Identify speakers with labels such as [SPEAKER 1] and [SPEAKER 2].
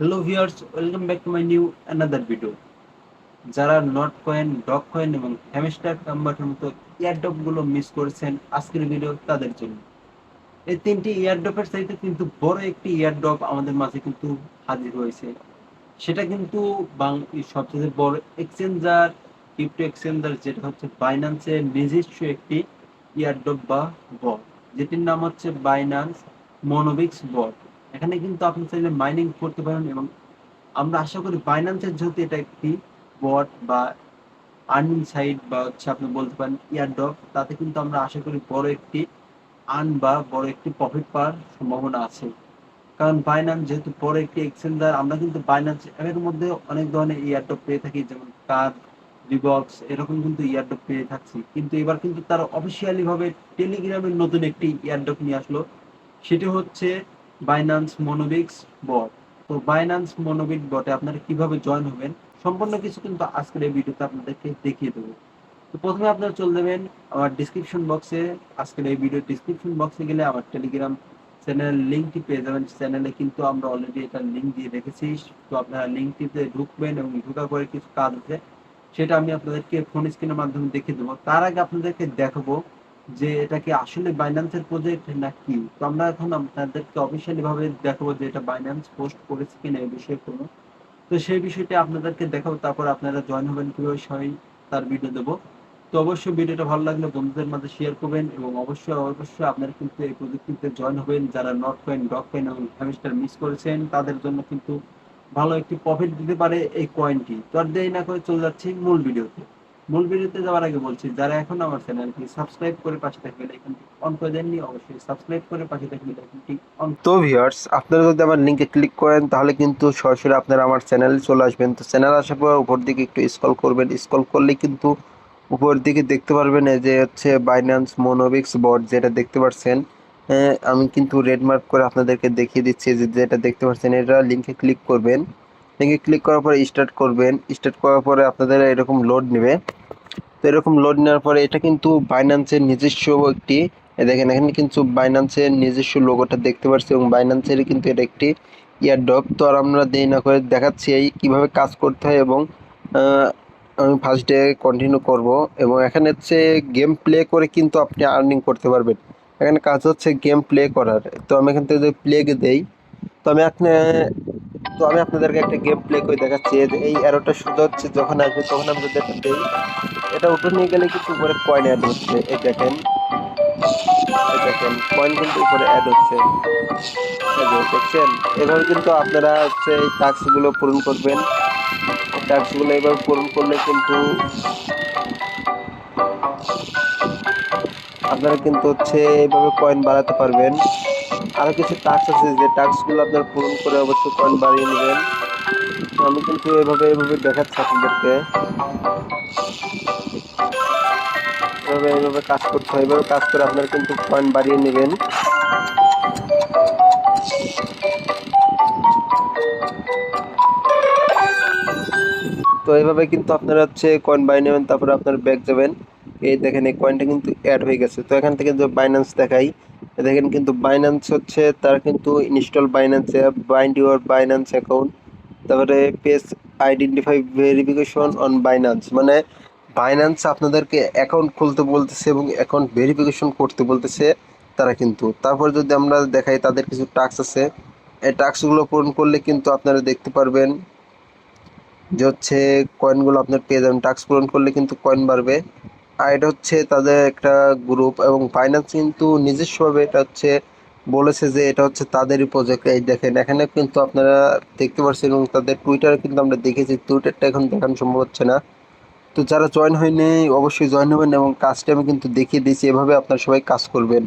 [SPEAKER 1] Hello viewers, welcome back to my new another video. যারা not coin, dog coin এবং hamster কনভার্টের মতো airdrop গুলো miss করেছেন, আজকের ভিডিও তাদের জন্য। এই তিনটি এয়ারড্রপের চাইতে কিন্তু বড় একটি এয়ারড্রপ আমাদের মাঝে কিন্তু হাজির হয়েছে। সেটা কিন্তু সবচেয়ে বড় এক্সচেঞ্জার, ক্রিপ্টো এক্সচেঞ্জার, যেটা হচ্ছে বাইন্যান্সের নিজস্ব একটি এয়ারড্রপ বা বট, যেটির নাম হচ্ছে বাইন্যান্স মনোবিক্স বট। এখানে কিন্তু আপনি চাইলে মাইনিং করতে পারেন এবং আমরা আশা করি বাইন্যান্সের যেহেতু এটা একটি বট বা আর্নিং সাইট বা হচ্ছে আপনি বলতে পারেন এয়ারড্রপ, তাতে কিন্তু আমরা আশা করি বড় একটি বা বড় একটি প্রফিট পাওয়ার সম্ভাবনা আছে। কারণ বাইন্যান্স যেহেতু বড় একটি এক্সচেঞ্জার, আমরা কিন্তু বাইন্যান্স এর মধ্যে অনেক ধরনের এয়ারড্রপ পেয়ে থাকি, যেমন কার্ড, রিবক্স, এরকম কিন্তু এয়ারড্রপ পেয়ে থাকছি। কিন্তু এবার কিন্তু তারা অফিসিয়ালি ভাবে টেলিগ্রামের নতুন একটি এয়ারড্রপ নিয়ে আসলো, সেটি হচ্ছে বাইন্যান্স মনোবিক্স বট। তো বাইন্যান্স মনোবিট বটে আপনারা কিভাবে জয়েন হবেন সম্পূর্ণ কিছু কিন্তু আজকের এই ভিডিওতে আপনাদেরকে দেখিয়ে দেবো। তো প্রথমে আপনারা চলে যাবেন আমার ডিসক্রিপশন বক্সে। আজকের এই ভিডিও ডিসক্রিপশন বক্সে গেলে আমার টেলিগ্রাম চ্যানেলের লিঙ্কটি পেয়ে যাবেন। চ্যানেলে কিন্তু আমরা অলরেডি এটা লিঙ্ক দিয়ে রেখেছি। তো আপনারা লিঙ্কটিতে ঢুকবেন এবং ঢোকার পরে কিছু কাজ আছে, সেটা আমি আপনাদেরকে ফোন স্ক্রিনের মাধ্যমে দেখিয়ে দেবো। তার আগে আপনাদেরকে দেখাবো যে এটা কি আসলে বাইন্যান্সের প্রজেক্ট নাকি। তো আমরা এখন আপনাদেরকে অফিসিয়ালি ভাবে দেখাবো যে এটা বাইন্যান্স পোস্ট করেছে কিনা এই বিষয়ে কোনো। তো সেই বিষয়টি আপনাদেরকে দেখাবো, তারপর আপনারা জয়েন হবেন কিভাবে সবাই তার ভিডিও দেবো। তো অবশ্যই ভিডিওটা ভালো লাগলে বন্ধুদের মাঝে শেয়ার করবেন এবং অবশ্যই আপনারা কিন্তু এই প্রযুক্তিতে জয়েন হবেন। যারা নট কয়েন, ডগ কয়েন এবং হ্যামস্টার মিস করেছেন, তাদের জন্য কিন্তু ভালো একটি প্রফিট দিতে পারে এই কয়েনটি। তো আর দেরি না করে চলে যাচ্ছি মূল ভিডিওতে। মূল ভিডিওতে যাওয়ার আগে বলছি, যারা এখন আমার চ্যানেলটি সাবস্ক্রাইব করে পাশে থাকবে আইকনটি অন করে দেননি, অবশ্যই সাবস্ক্রাইব করে পাশে থাকবে আইকনটি অন।
[SPEAKER 2] তো ভিউয়ার্স, আপনারা যদি আমার লিঙ্কে ক্লিক করেন তাহলে কিন্তু সরাসরি আপনারা আমার চ্যানেলে চলে আসবেন। তো চ্যানেল আসার পর উপর দিকে একটু স্ক্রল করবেন। স্ক্রল করলে কিন্তু উপর দিকে দেখতে পারবেন এই যে হচ্ছে বাইন্যান্স মোনোবিক্স বট, যেটা দেখতে পাচ্ছেন। আমি কিন্তু রেড মার্ক করে আপনাদেরকে দেখিয়ে দিচ্ছি যে যেটা দেখতে পাচ্ছেন, এটা লিঙ্কে ক্লিক করবেন। লিঙ্কে ক্লিক করার পরে স্টার্ট করবেন। স্টার্ট করার পরে আপনাদের এরকম লোড নেবে। তো এরকম লোড নেওয়ার পরে এটা কিন্তু বাইন্যান্সের নিজস্ব একটি, দেখেন এখানে কিন্তু বাইন্যান্সের নিজস্ব লোগোটা দেখতে পাচ্ছি এবং বাইন্যান্সের কিন্তু এটা একটি ইয়ারড্রপ। তো আর আমরা দেরি না করে দেখাচ্ছি এই কীভাবে কাজ করতে হয় এবং আমি ফার্স্ট ডে কন্টিনিউ করব। এবং এখানে হচ্ছে গেম প্লে করে কিন্তু আপনি আর্নিং করতে পারবেন। এখানে কাজ হচ্ছে গেম প্লে করার। তো আমি এখান থেকে যদি প্লে দেই, তো আমি আপনাদেরকে একটা গেম প্লে করে দেখাচ্ছি। এই অ্যারোটা সোজা হচ্ছে যখন আসবে তখন আমি যদি এটা দেই, এটা উঠে নিয়ে গেলে কিন্তু উপরে কয়েন অ্যাড হচ্ছে। এই দেখেন কয়েন কিন্তু উপরে অ্যাড হচ্ছে। এই যে দেখছেন, এভাবে কিন্তু আপনারা হচ্ছে এই টাস্কগুলো পূরণ করবেন। এই টাস্কগুলো এভাবে পূরণ করলে কিন্তু আপনারা কিন্তু হচ্ছে এইভাবে কয়েন বাড়াতে পারবেন। আরো কিছু টাস্ক আছে, যে টাস্কগুলো আপনারা পূরণ করে অবশ্যই কয়েন বাড়িয়ে নেবেন। তো আমি কিন্তু এভাবে দেখাচ্ছি আপনাদেরকে। এইভাবে কাজ করতে হয়। এইভাবে কাজ করে আপনারা কিন্তু কয়েন বাড়িয়ে নেবেন। তো এইভাবে কিন্তু আপনারা হচ্ছে কয়েন বাই নেবেন, তারপরে আপনারা ব্যাক যাবেন। এই দেখেন এই কয়েনটা কিন্তু অ্যাড হয়ে গেছে। তো এখান থেকে যে বাইন্যান্স দেখাই, দেখেন কিন্তু বাইন্যান্স হচ্ছে তার কিন্তু install Binance app, bind your Binance account, তারপরে page identify verification on Binance, মানে বাইন্যান্স আপনাদেরকে অ্যাকাউন্ট খুলতে বলতেছে এবং অ্যাকাউন্ট ভেরিফিকেশন করতে বলতেছে তারা কিন্তু। তারপর যদি আমরা দেখাই তাদের কিছু টাস্ক আছে, এই টাস্কগুলো পূরণ করলে কিন্তু আপনারা দেখতে পারবেন যে হচ্ছে কয়েনগুলো আপনার পেয়ে যাবেন। টাস্ক পূরণ করলে কিন্তু কয়েন বাড়বে। আর এটা হচ্ছে তাদের একটা গ্রুপ এবং ফাইন্যান্স কিন্তু নিজস্বভাবে এটা হচ্ছে বলেছে যে এটা হচ্ছে তাদেরই প্রজেক্ট। এই দেখেন এখানে কিন্তু আপনারা দেখতে পাচ্ছেন এবং তাদের টুইটারে কিন্তু আমরা দেখেছি, টুইটারটা এখন দেখানো সম্ভব হচ্ছে না। তো যারা জয়েন হয়নি অবশ্যই জয়েন হবেন এবং কাজটা আমি কিন্তু দেখিয়ে দিয়েছি, এভাবে আপনারা সবাই কাজ করবেন।